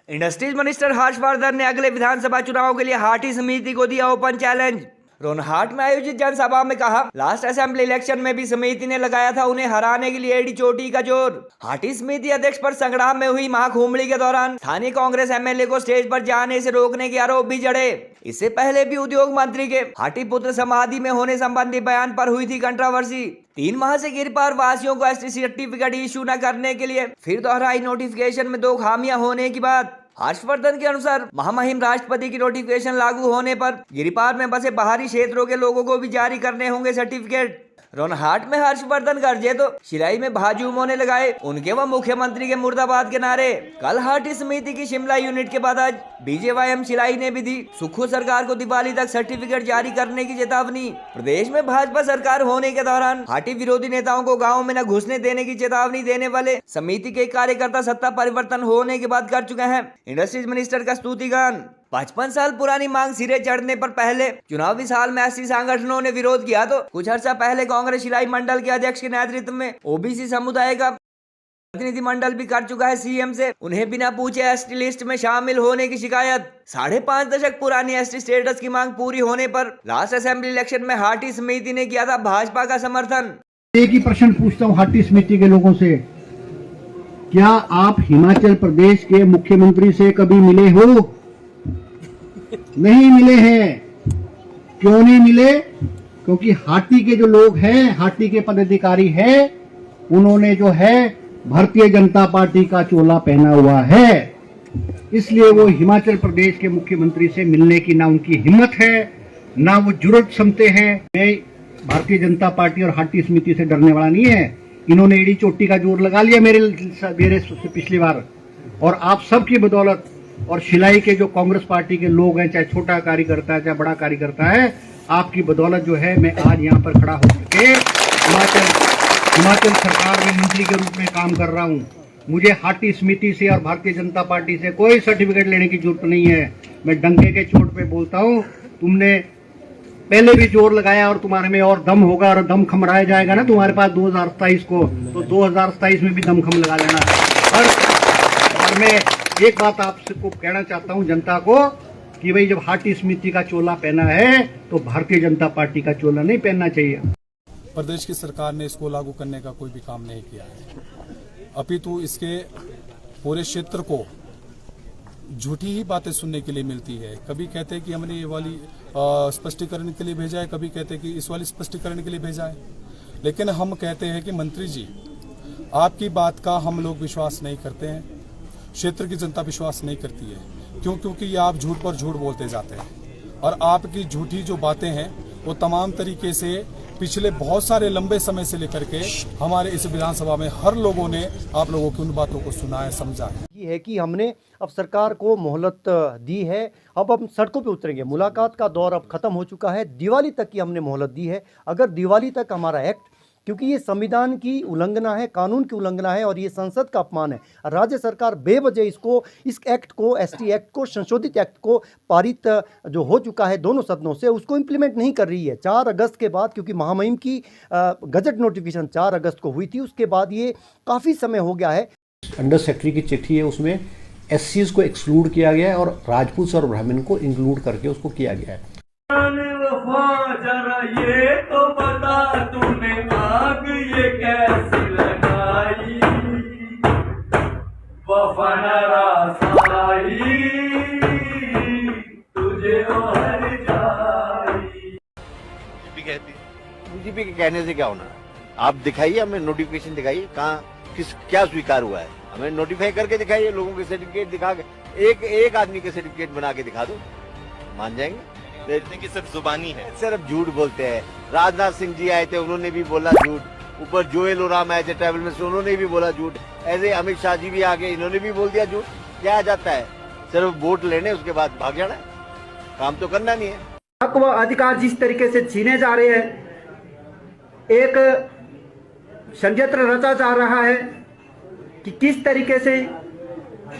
Industries minister Harshvardhan ने अगले विधानसभा चुनाव के लिए हाटी समिति को दिया ओपन चैलेंज। रोनहाट में आयोजित जनसभा में कहा, लास्ट असेंबली इलेक्शन में भी समिति ने लगाया था उन्हें हराने के लिए एडी चोटी का जोर। हाटी समिति अध्यक्ष पर संग्राम में हुई महाकुंभड़ी के दौरान स्थानीय कांग्रेस एमएलए को स्टेज पर जाने से रोकने के आरोप भी जड़े। इससे पहले भी उद्योग मंत्री के हाटी पुत्र समाधि में होने संबंधी बयान पर हुई थी कंट्रोवर्सी। 3 माह से गिरपार वासियों को एसटी सर्टिफिकेट इशू न करने के लिए फिर दोहराई नोटिफिकेशन में 2 खामियां होने की बात। हर्षवर्धन के अनुसार महामहिम राष्ट्रपति की नोटिफिकेशन लागू होने पर गिरिपार में बसे बाहरी क्षेत्रों के लोगों को भी जारी करने होंगे सर्टिफिकेट। रोनहाट में हर्षवर्धन गरजे तो शिलाई में भाजूम होने लगाए उनके व मुख्यमंत्री के मुर्दाबाद के नारे। कल हाटी समिति की शिमला यूनिट के बाद आज बीजेवाईएम शिलाई ने भी दी सुखू सरकार को दिवाली तक सर्टिफिकेट जारी करने की चेतावनी। प्रदेश में भाजपा सरकार होने के दौरान हाटी विरोधी नेताओं को गाँव में न घुसने देने की चेतावनी देने वाले समिति के कार्यकर्ता सत्ता परिवर्तन होने के बाद कर चुके हैं इंडस्ट्रीज मिनिस्टर का स्तुतिगान। 55 साल पुरानी मांग सिरे चढ़ने पर पहले चुनावी साल में एसटी संगठनों ने विरोध किया तो कुछ अर्सा पहले कांग्रेस शिलाई मंडल के अध्यक्ष के नेतृत्व में ओबीसी समुदाय का प्रतिनिधिमंडल भी कर चुका है सीएम से उन्हें बिना पूछे एसटी लिस्ट में शामिल होने की शिकायत। 5.5 दशक पुरानी एसटी स्टेटस की मांग पूरी होने पर लास्ट असेंबली इलेक्शन में हाटी समिति ने किया था भाजपा का समर्थन। एक ही प्रश्न पूछता हूँ हाटी समिति के लोगों से, क्या आप हिमाचल प्रदेश के मुख्यमंत्री से कभी मिले हो? नहीं मिले हैं। क्यों नहीं मिले? क्योंकि हाटी के जो लोग हैं, हाटी के पदाधिकारी हैं, उन्होंने जो है भारतीय जनता पार्टी का चोला पहना हुआ है, इसलिए वो हिमाचल प्रदेश के मुख्यमंत्री से मिलने की ना उनकी हिम्मत है ना वो जुर्रत समझते हैं। मैं भारतीय जनता पार्टी और हाटी समिति से डरने वाला नहीं है। इन्होंने एड़ी चोटी का जोर लगा लिया मेरे से पिछली बार, और आप सबकी बदौलत और शिलाई के जो कांग्रेस पार्टी के लोग हैं, चाहे छोटा कार्यकर्ता है चाहे बड़ा कार्यकर्ता है, आपकी बदौलत जो है मैं आज यहाँ पर खड़ा हो सके हिमाचल सरकार में मंत्री के रूप में काम कर रहा हूँ। मुझे हाटी समिति से और भारतीय जनता पार्टी से कोई सर्टिफिकेट लेने की जरूरत नहीं है। मैं डंके के चोट पे बोलता हूँ, तुमने पहले भी जोर लगाया और तुम्हारे में और दम होगा और दम खमराया जाएगा ना तुम्हारे पास 2027 को, तो 2027 में भी दम खम लगा लेना। और मैं एक बात आपको कहना चाहता हूं जनता को कि भाई जब हाटी समिति का चोला पहना है तो भारतीय जनता पार्टी का चोला नहीं पहनना चाहिए। प्रदेश की सरकार ने इसको लागू करने का कोई भी काम नहीं किया है, अपितु इसके पूरे क्षेत्र को झूठी ही बातें सुनने के लिए मिलती है। कभी कहते हैं कि हमने ये वाली स्पष्टीकरण के लिए भेजा है, कभी कहते हैं कि इस वाली स्पष्टीकरण के लिए भेजा है, लेकिन हम कहते हैं कि मंत्री जी आपकी बात का हम लोग विश्वास नहीं करते हैं, क्षेत्र की जनता विश्वास नहीं करती है। क्योंकि ये आप झूठ पर झूठ बोलते जाते हैं और आपकी झूठी जो बातें हैं वो तमाम तरीके से पिछले बहुत सारे लंबे समय से लेकर के हमारे इस विधानसभा में हर लोगों ने आप लोगों की उन बातों को सुना है, समझा है। ये है कि हमने अब सरकार को मोहलत दी है, अब हम सड़कों पे उतरेंगे। मुलाकात का दौर अब खत्म हो चुका है, दिवाली तक की हमने मोहलत दी है। अगर दिवाली तक हमारा एक्ट, क्योंकि ये संविधान की उल्लंघना है, कानून की उल्लंघना है और ये संसद का अपमान है, राज्य सरकार बेवजह इस एक्ट को, एसटी एक्ट को, संशोधित एक्ट को पारित जो हो चुका है दोनों सदनों से, उसको इम्प्लीमेंट नहीं कर रही है। 4 अगस्त के बाद, क्योंकि महामहिम की गजट नोटिफिकेशन 4 अगस्त को हुई थी, उसके बाद ये काफ़ी समय हो गया है। अंडर सेक्रेटरी की चिट्ठी है, उसमें एससीज को एक्सक्लूड किया गया है और राजपूत और ब्राह्मण को इंक्लूड करके उसको किया गया है। जरा ये तो बता तूने आग ये कैसी लगाई, वफा नरासाई तुझे हर जाई। बीजेपी के कहने से क्या होना? आप दिखाइए, हमें नोटिफिकेशन दिखाइए, कहाँ क्या स्वीकार हुआ है, हमें नोटिफाई करके दिखाइए। लोगों के सर्टिफिकेट दिखा के एक आदमी के सर्टिफिकेट बना के दिखा दो, मान जाएंगे। कि सिर्फ जुबानी है, सिर्फ झूठ बोलते हैं। राजनाथ सिंह जी आए थे, उन्होंने भी बोला झूठ। ऊपर जोएल ओराम आए थे ट्रैवल में, उन्होंने भी बोला झूठ। ऐसे अमित शाह जी भी आ गए, इन्होंने भी बोल दिया झूठ। क्या आ जाता है? सिर्फ वोट लेने, उसके बाद भाग जाना है, काम तो करना नहीं है। हक व अधिकार जिस तरीके से छीने जा रहे हैं, एक षड्यंत्र रचा जा रहा है कि किस तरीके से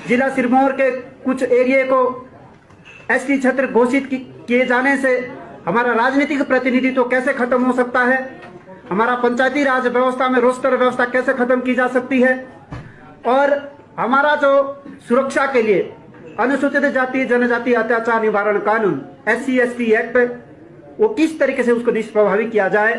जिला सिरमौर के कुछ एरिया को एसटी क्षेत्र घोषित किए जाने से हमारा राजनीतिक प्रतिनिधित्व कैसे खत्म हो सकता है, हमारा पंचायती राज व्यवस्था में रोस्टर व्यवस्था कैसे खत्म की जा सकती है, और हमारा जो सुरक्षा के लिए अनुसूचित जाति जनजाति अत्याचार निवारण कानून SC/ST एक्ट वो किस तरीके से उसको निष्प्रभावी किया जाए।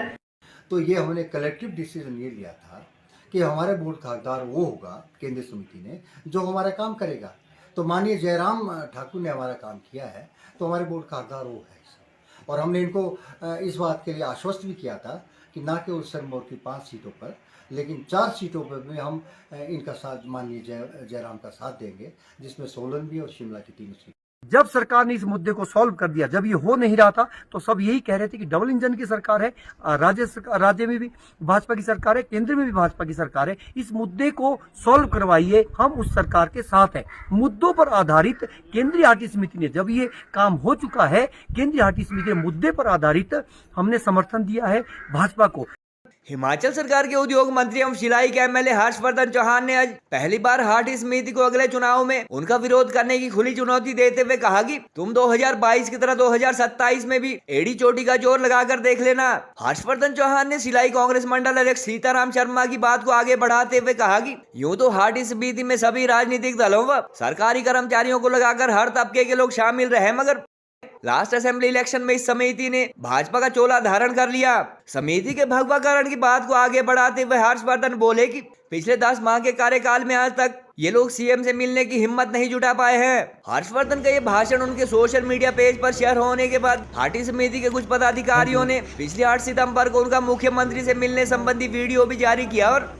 तो ये हमने कलेक्टिव डिसीजन ये लिया था कि हमारे बोर्ड का हकदार वो होगा केंद्रीय समिति ने जो हमारा काम करेगा। तो माननीय जयराम ठाकुर ने हमारा काम किया है तो हमारे बोर्ड का हकदार वो है। और हमने इनको इस बात के लिए आश्वस्त भी किया था कि ना केवल सिरमौर की 5 सीटों पर लेकिन 4 सीटों पर भी हम इनका साथ माननीय जयराम का साथ देंगे, जिसमें सोलन भी और शिमला की 3 सीट। जब सरकार ने इस मुद्दे को सॉल्व कर दिया, जब ये हो नहीं रहा था तो सब यही कह रहे थे कि डबल इंजन की सरकार है, राज्य में भी भाजपा की सरकार है, केंद्र में भी भाजपा की सरकार है, इस मुद्दे को सॉल्व करवाइए, हम उस सरकार के साथ हैं। मुद्दों पर आधारित केंद्रीय हाटी समिति ने, जब ये काम हो चुका है, केंद्रीय हाटी समिति ने मुद्दे पर आधारित हमने समर्थन दिया है भाजपा को। हिमाचल सरकार के उद्योग मंत्री एवं शिलाई के MLA हर्षवर्धन चौहान ने आज पहली बार हाटी समिति को अगले चुनाव में उनका विरोध करने की खुली चुनौती देते हुए कहा कि तुम 2022 की तरह 2027 में भी एड़ी चोटी का जोर लगाकर देख लेना। हर्षवर्धन चौहान ने शिलाई कांग्रेस मंडल अध्यक्ष सीताराम शर्मा की बात को आगे बढ़ाते हुए कहा कि यूं तो हाटी समिति में सभी राजनीतिक दलों व सरकारी कर्मचारियों को लगाकर हर तबके के लोग शामिल रहे, मगर लास्ट असेंबली इलेक्शन में इस समिति ने भाजपा का चोला धारण कर लिया। समिति के भगवाकरण की बात को आगे बढ़ाते हुए हर्षवर्धन बोले कि पिछले 10 माह के कार्यकाल में आज तक ये लोग CM से मिलने की हिम्मत नहीं जुटा पाए हैं। हर्षवर्धन का ये भाषण उनके सोशल मीडिया पेज पर शेयर होने के बाद हाटी समिति के कुछ पदाधिकारियों ने पिछले 8 सितंबर को उनका मुख्यमंत्री से मिलने संबंधी वीडियो भी जारी किया और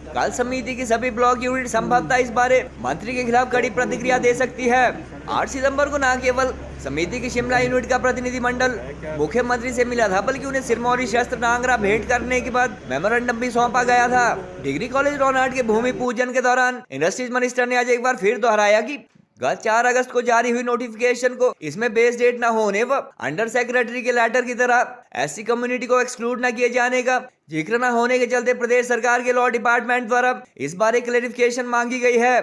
कल समिति की सभी ब्लॉक यूनिट संभवतः इस बारे मंत्री के खिलाफ कड़ी प्रतिक्रिया दे सकती है। 8 सितंबर को न केवल समिति की शिमला यूनिट का प्रतिनिधिमंडल मुख्यमंत्री से मिला था, बल्कि उन्हें सिरमौरी शस्त्र नांगरा भेंट करने के बाद मेमोरेंडम भी सौंपा गया था। डिग्री कॉलेज रोनहाट के भूमि पूजन के दौरान इंडस्ट्रीज मिनिस्टर ने आज एक बार फिर दोहराया कि गत 4 अगस्त को जारी हुई नोटिफिकेशन को इसमें बेस डेट न होने व अंडर सेक्रेटरी के लेटर की तरह SC कम्युनिटी को एक्सक्लूड न किए जाने का जिक्र न होने के चलते प्रदेश सरकार के लॉ डिपार्टमेंट द्वारा इस बारे क्लेरिफिकेशन मांगी गई है।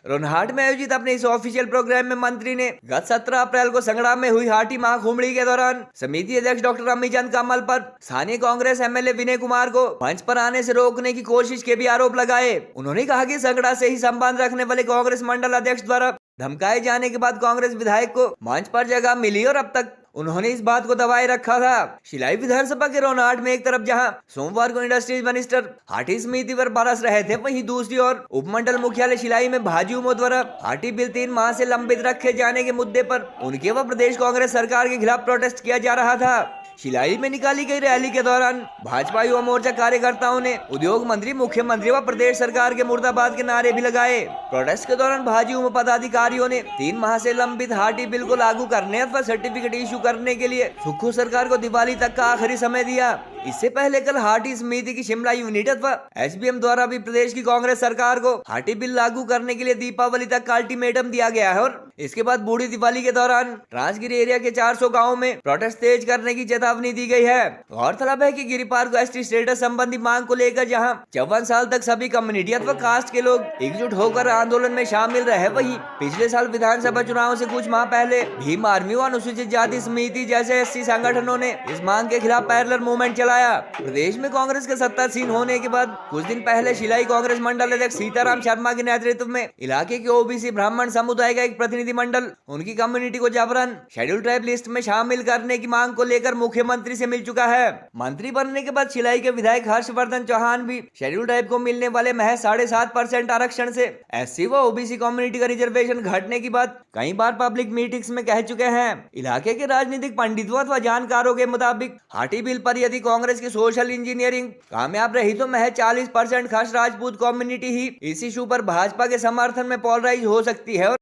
रोनहाट में आयोजित अपने इस ऑफिशियल प्रोग्राम में मंत्री ने गत 17 अप्रैल को संगड़ा में हुई हाटी महाकुंभड़ी के दौरान समिति अध्यक्ष डॉक्टर अमीचंद कमल पर स्थानीय कांग्रेस MLA विनय कुमार को मंच पर आने से रोकने की कोशिश के भी आरोप लगाए। उन्होंने कहा कि संगड़ा से ही संबंध रखने वाले कांग्रेस मंडल अध्यक्ष द्वारा धमकाए जाने के बाद कांग्रेस विधायक को मंच पर जगह मिली और अब तक उन्होंने इस बात को दबाए रखा था। शिलाई विधानसभा के रोनहाट में एक तरफ जहां सोमवार को इंडस्ट्रीज मिनिस्टर हाटी समिति पर बरस रहे थे, वहीं दूसरी ओर उपमंडल मुख्यालय शिलाई में भाजयुमो द्वारा हाटी बिल 3 माह से लंबित रखे जाने के मुद्दे पर उनके व प्रदेश कांग्रेस सरकार के खिलाफ प्रोटेस्ट किया जा रहा था। शिलाई में निकाली गई रैली के दौरान भाजपा युवा मोर्चा कार्यकर्ताओं ने उद्योग मंत्री, मुख्यमंत्री व प्रदेश सरकार के मुर्दाबाद के नारे भी लगाए। प्रोटेस्ट के दौरान भाजपा पदाधिकारियों ने 3 माह से लंबित हाटी बिल को लागू करने अथवा सर्टिफिकेट इशू करने के लिए सुक्खू सरकार को दिवाली तक का आखिरी समय दिया। इससे पहले कल हाटी समिति की शिमला यूनिट अथवा SBM द्वारा भी प्रदेश की कांग्रेस सरकार को हाटी बिल लागू करने के लिए दीपावली तक का अल्टीमेटम दिया गया है और इसके बाद बूढ़ी दिवाली के दौरान राजगिरी एरिया के 400 गाँव में प्रोटेस्ट तेज करने की चेतावनी दी गई है। गौरतलब है कि गिरिपार को ST स्टेटस संबंधी मांग को लेकर जहां 54 साल तक सभी कम्युनिटी अथवा कास्ट के लोग एकजुट होकर आंदोलन में शामिल रहे, वहीं पिछले साल विधानसभा चुनाव से कुछ माह पहले भीम आर्मी व अनुसूचित जाति समिति जैसे SC संगठनों ने इस मांग के खिलाफ पैरेलल मूवमेंट चलाया। प्रदेश में कांग्रेस के सत्तासीन होने के बाद कुछ दिन पहले शिलाई कांग्रेस मंडल अध्यक्ष सीताराम शर्मा के नेतृत्व में इलाके के OBC ब्राह्मण समुदाय का एक प्रतिनिधिमंडल उनकी कम्युनिटी को जबरन शेड्यूल ट्राइब लिस्ट में शामिल करने की मांग को लेकर मुख्यमंत्री से मिल चुका है। मंत्री बनने के बाद शिलाई के विधायक हर्षवर्धन चौहान भी शेड्यूल ट्राइब को मिलने वाले महज 7.5% आरक्षण से SC व OBC कम्युनिटी का रिजर्वेशन घटने की बात कई बार पब्लिक मीटिंग्स में कह चुके हैं। इलाके के राजनीतिक पंडितों अथवा जानकारों के मुताबिक हाटी बिल पर यदि कांग्रेस की सोशल इंजीनियरिंग कामयाब रही तो महज 40% खास राजपूत कम्युनिटी ही इस इशू पर भाजपा के समर्थन में पोलराइज हो सकती है।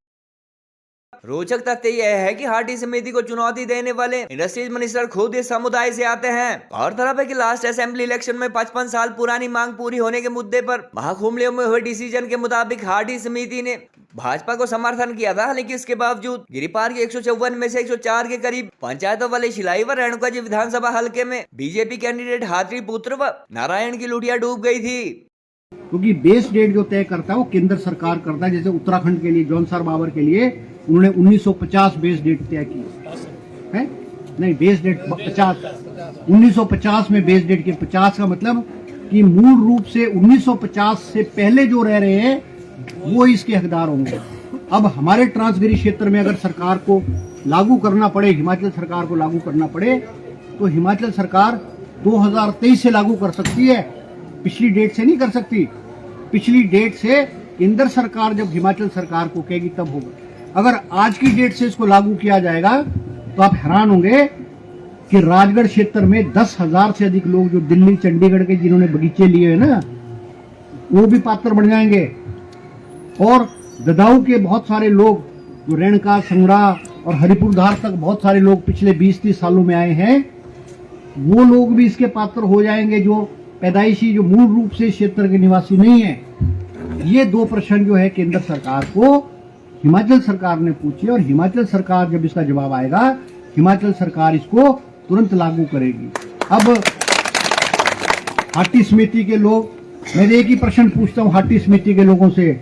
रोचक तथ्य यह है कि हाटी समिति को चुनौती देने वाले इंडस्ट्रीज मिनिस्टर खुद इस समुदाय से आते हैं। और तरफ है कि लास्ट असेंबली इलेक्शन में 55 साल पुरानी मांग पूरी होने के मुद्दे पर महाकुंभलियों में हुए डिसीजन के मुताबिक हाटी समिति ने भाजपा को समर्थन किया था, लेकिन इसके बावजूद गिरिपार के 154 में से 104 के करीब पंचायतों वाले शिलाई व रेणुका जी विधानसभा हल्के में बीजेपी कैंडिडेट हाथरी पुत्र व नारायण की लुटिया डूब गई थी। क्योंकि बेस डेट जो तय करता है वो केंद्र सरकार करता है। जैसे उत्तराखंड के लिए जॉन सर बाबर के लिए उन्होंने 1950 बेस डेट तय की है, नहीं बेस डेट 50 1950 में बेस डेट के 50 का मतलब कि मूल रूप से 1950 से पहले जो रह रहे हैं वो इसके हकदार होंगे। अब हमारे ट्रांसगिरी क्षेत्र में अगर सरकार को लागू करना पड़े, हिमाचल सरकार को लागू करना पड़े, तो हिमाचल सरकार 2023 से लागू कर सकती है, पिछली डेट से नहीं कर सकती। पिछली डेट से केंद्र सरकार जब हिमाचल सरकार को कहेगी तब होगा। अगर आज की डेट से इसको लागू किया जाएगा तो आप हैरान होंगे कि राजगढ़ क्षेत्र में 10,000 से अधिक लोग जो दिल्ली चंडीगढ़ के जिन्होंने बगीचे लिए हैं ना, वो भी पात्र बन जाएंगे। और ददाऊ के बहुत सारे लोग जो रेणका, संगड़ा और हरिपुरधार तक बहुत सारे लोग पिछले 20-30 सालों में आए हैं, वो लोग भी इसके पात्र हो जाएंगे जो पैदाइशी, जो मूल रूप से क्षेत्र के निवासी नहीं है। ये दो प्रश्न जो है केंद्र सरकार को हिमाचल सरकार ने पूछे, और हिमाचल सरकार जब इसका जवाब आएगा, हिमाचल सरकार इसको तुरंत लागू करेगी। अब हाटी समिति के लोग, मैं एक ही प्रश्न पूछता हूं हाटी समिति के लोगों से,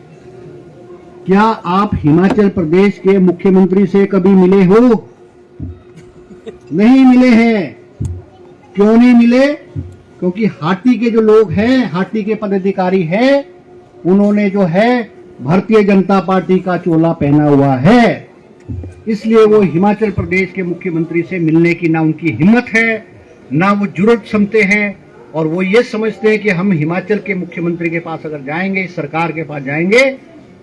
क्या आप हिमाचल प्रदेश के मुख्यमंत्री से कभी मिले हो? नहीं मिले हैं। क्यों नहीं मिले? क्योंकि हाटी के जो लोग हैं, हाटी के पदाधिकारी हैं, उन्होंने जो है भारतीय जनता पार्टी का चोला पहना हुआ है, इसलिए वो हिमाचल प्रदेश के मुख्यमंत्री से मिलने की ना उनकी हिम्मत है, ना वो जुर्रत समझते हैं, और वो ये समझते हैं कि हम हिमाचल के मुख्यमंत्री के पास अगर जाएंगे, सरकार के पास जाएंगे,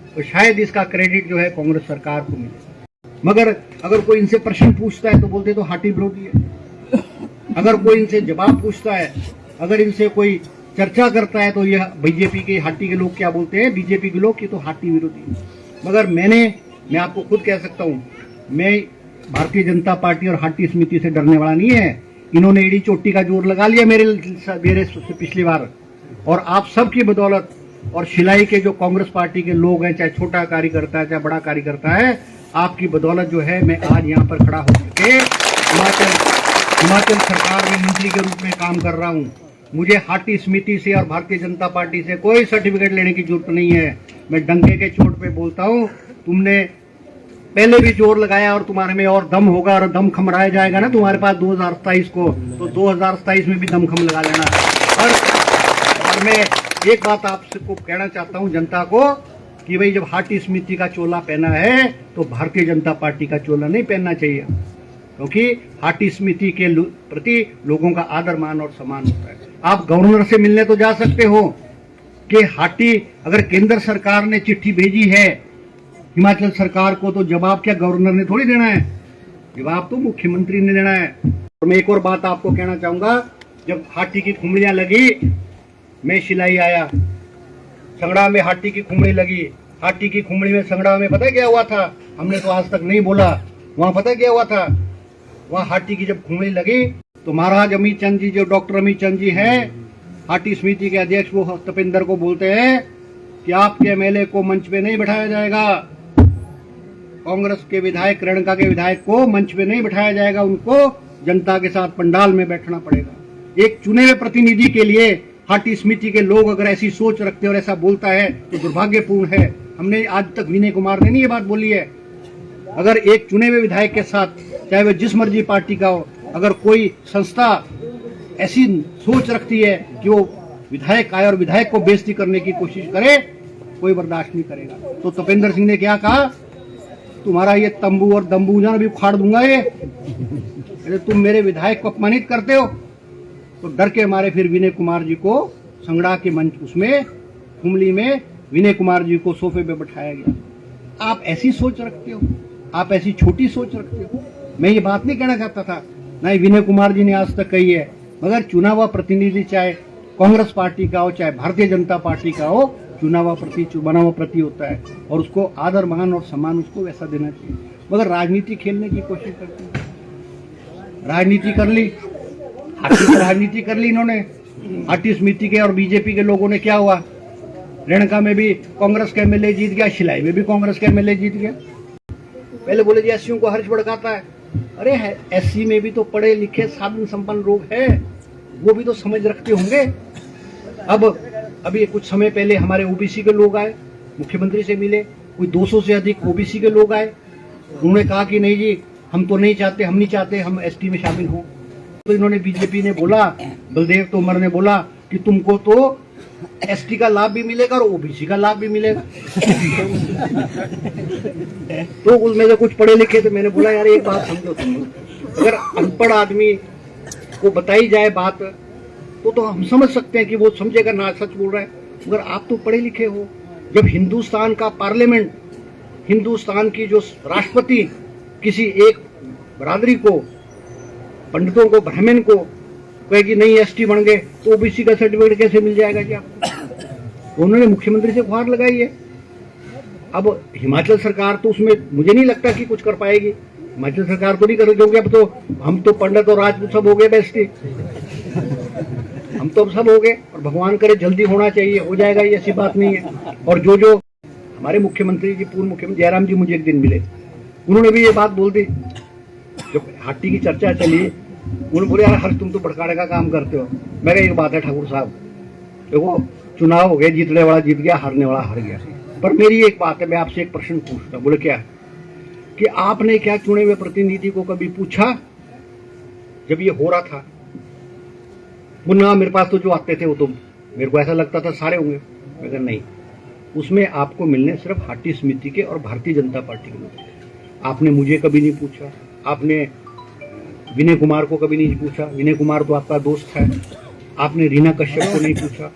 तो शायद इसका क्रेडिट जो है कांग्रेस सरकार को मिले। मगर अगर कोई इनसे प्रश्न पूछता है तो बोलते तो हाटी विरोधी है। अगर कोई इनसे जवाब पूछता है, अगर इनसे कोई चर्चा करता है, तो यह बीजेपी के हाटी के लोग क्या बोलते हैं, बीजेपी के लोग कि तो हाटी विरोधी है। मगर मैं आपको खुद कह सकता हूं, मैं भारतीय जनता पार्टी और हाटी समिति से डरने वाला नहीं है। इन्होंने एड़ी चोटी का जोर लगा लिया मेरे से पिछली बार, और आप सबकी बदौलत, और शिलाई के जो कांग्रेस पार्टी के लोग हैं, चाहे छोटा कार्यकर्ता है चाहे बड़ा कार्यकर्ता है, आपकी बदौलत जो है मैं आज यहाँ पर खड़ा होकर के हिमाचल सरकार में मंत्री के रूप में काम कर रहा हूँ। मुझे हाटी समिति से और भारतीय जनता पार्टी से कोई सर्टिफिकेट लेने की जरूरत नहीं है। मैं डंके के चोट पे बोलता हूँ, तुमने पहले भी जोर लगाया और तुम्हारे में और दम होगा, और दम खमराया जाएगा ना तुम्हारे पास 2027 को, तो 2027 में भी दमखम लगा लेना। और मैं एक बात आपसे को कहना चाहता हूं जनता को, कि भाई जब हाटी समिति का चोला पहना है तो भारतीय जनता पार्टी का चोला नहीं पहनना चाहिए, क्योंकि हाटी समिति के प्रति लोगों का आदर मान और सम्मान होता है। आप गवर्नर से मिलने तो जा सकते हो कि हाटी, अगर केंद्र सरकार ने चिट्ठी भेजी है हिमाचल सरकार को, तो जवाब क्या गवर्नर ने थोड़ी देना है, जवाब तो मुख्यमंत्री ने देना है। और मैं एक और बात आपको कहना चाहूंगा, जब हाटी की खुमड़ियां लगी, मैं शिलाई आया, संगड़ा में हाटी की खुमड़ी लगी, हाटी की खुमड़ी में संगड़ा में पता क्या हुआ था, हमने तो आज तक नहीं बोला, वहां पता क्या हुआ था, वहां हाटी की जब खुमड़ी लगी तो महाराज अमित चंद जी, जो डॉक्टर अमित चंद जी हैं, हाटी समिति के अध्यक्ष, वो तपेंद्र को बोलते हैं कि आपके एमएलए को मंच पे नहीं बैठाया जाएगा, कांग्रेस के विधायक, रेणका के विधायक को मंच पे नहीं बैठाया जाएगा, उनको जनता के साथ पंडाल में बैठना पड़ेगा। एक चुने हुए प्रतिनिधि के लिए हाटी समिति के लोग अगर ऐसी सोच रखते हैं और ऐसा बोलता है तो दुर्भाग्यपूर्ण है। हमने आज तक विनय कुमार ने नहीं ये बात बोली है। अगर एक चुने हुए विधायक के साथ, चाहे वह जिस मर्जी पार्टी का हो, अगर कोई संस्था ऐसी सोच रखती है कि वो विधायक आए और विधायक को बेइज्जती करने की कोशिश करे, कोई बर्दाश्त नहीं करेगा। तो तपेंद्र सिंह ने क्या कहा, तुम्हारा ये तंबू और दम्बू जान भी उखाड़ दूंगा, ये तुम मेरे विधायक को अपमानित करते हो। तो डर के मारे फिर विनय कुमार जी को संगड़ा के मंच, उसमें कुमली में विनय कुमार जी को सोफे पे बैठाया गया। आप ऐसी सोच रखते हो, आप ऐसी छोटी सोच रखते हो। मैं ये बात नहीं कहना चाहता था, ना ही विनय कुमार जी ने आज तक कही है, मगर चुना हुआ प्रतिनिधि चाहे कांग्रेस पार्टी का हो चाहे भारतीय जनता पार्टी का हो, चुना हुआ बना हुआ प्रति होता है, और उसको आदर मान और सम्मान उसको वैसा देना चाहिए। मगर राजनीति खेलने की कोशिश करते हैं, राजनीति कर ली, राजनीति कर ली इन्होंने। हाटी समिति के और बीजेपी के लोगों ने क्या हुआ, रेणका में भी कांग्रेस का एमएलए जीत गया, शिलाई में भी कांग्रेस का एमएलए जीत गया। पहले बोले जी एससीओ को हर्ष भड़काता है, अरे एससी में भी तो पढ़े लिखे साधन संपन्न लोग हैं, वो भी तो समझ रखते होंगे। अब अभी कुछ समय पहले हमारे ओबीसी के लोग आए, मुख्यमंत्री से मिले, कोई 200 से अधिक ओबीसी के लोग आए, उन्होंने कहा कि नहीं जी हम तो नहीं चाहते, हम नहीं चाहते हम एसटी में शामिल हों। तो इन्होंने, बीजेपी ने बोला, बलदेव तोमर ने बोला कि तुमको तो एसटी का लाभ भी मिलेगा और ओबीसी का लाभ भी मिलेगा। तो उसमें से कुछ पढ़े लिखे थे, मैंने बोला यार एक बात समझो तुम, अगर अनपढ़ आदमी को बताई जाए बात तो हम समझ सकते हैं कि वो समझेगा ना सच बोल रहा है, मगर आप तो पढ़े लिखे हो। जब हिंदुस्तान का पार्लियामेंट, हिंदुस्तान की जो राष्ट्रपति किसी एक बरादरी को, पंडितों को, ब्राह्मण को कहेगी नहीं एसटी बन गए तो ओबीसी का सर्टिफिकेट कैसे मिल जाएगा जी आपको? उन्होंने मुख्यमंत्री से गुहार लगाई है। अब हिमाचल सरकार तो उसमें मुझे नहीं लगता कि कुछ कर पाएगी। हिमाचल सरकार तो नहीं कर क्योंकि अब तो हम तो पंडित और राजपूत सब हो गए बेस्टी, हम तो अब सब हो गए और भगवान करे जल्दी होना चाहिए, हो जाएगा, ये ऐसी बात नहीं है। और जो हमारे मुख्यमंत्री जी, पूर्व मुख्यमंत्री जयराम जी मुझे एक दिन मिले, उन्होंने भी ये बात बोल दी, जब हाटी की चर्चा चली, उन्होंने बोले यार हर्ष तुम तो भड़काने का काम करते हो। मैं कहा एक बात है ठाकुर साहब, देखो चुनाव हो गए, जीतने वाला जीत गया, हारने वाला हार गया, पर मेरी एक बात है, मैं आपसे एक प्रश्न पूछता। बोले क्या? कि आपने क्या चुने हुए प्रतिनिधि को कभी पूछा जब ये हो रहा था? मुन्ना मेरे पास तो जो आते थे वो तो मेरे को ऐसा लगता था सारे होंगे। मैं कहा नहीं, उसमें आपको मिलने सिर्फ हाटी समिति के और भारतीय जनता पार्टी के लोग। आपने मुझे कभी नहीं पूछा, आपने विनय कुमार को कभी नहीं पूछा, विनय कुमार तो आपका दोस्त है, आपने रीना कश्यप को नहीं पूछा।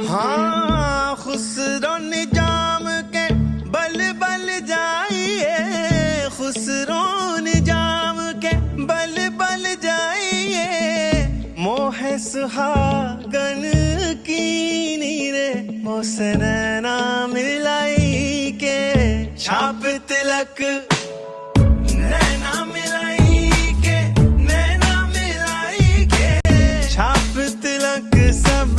हाँ खुसरो निजाम के बल बल जाइए, खुसरो निजाम के बल बल जाइए, मोह सुहागन की नीरे मोसे नैना मिलाई के, छाप तिलक नैना मिलाई के, नैना मिलाई के, छाप तिलक सब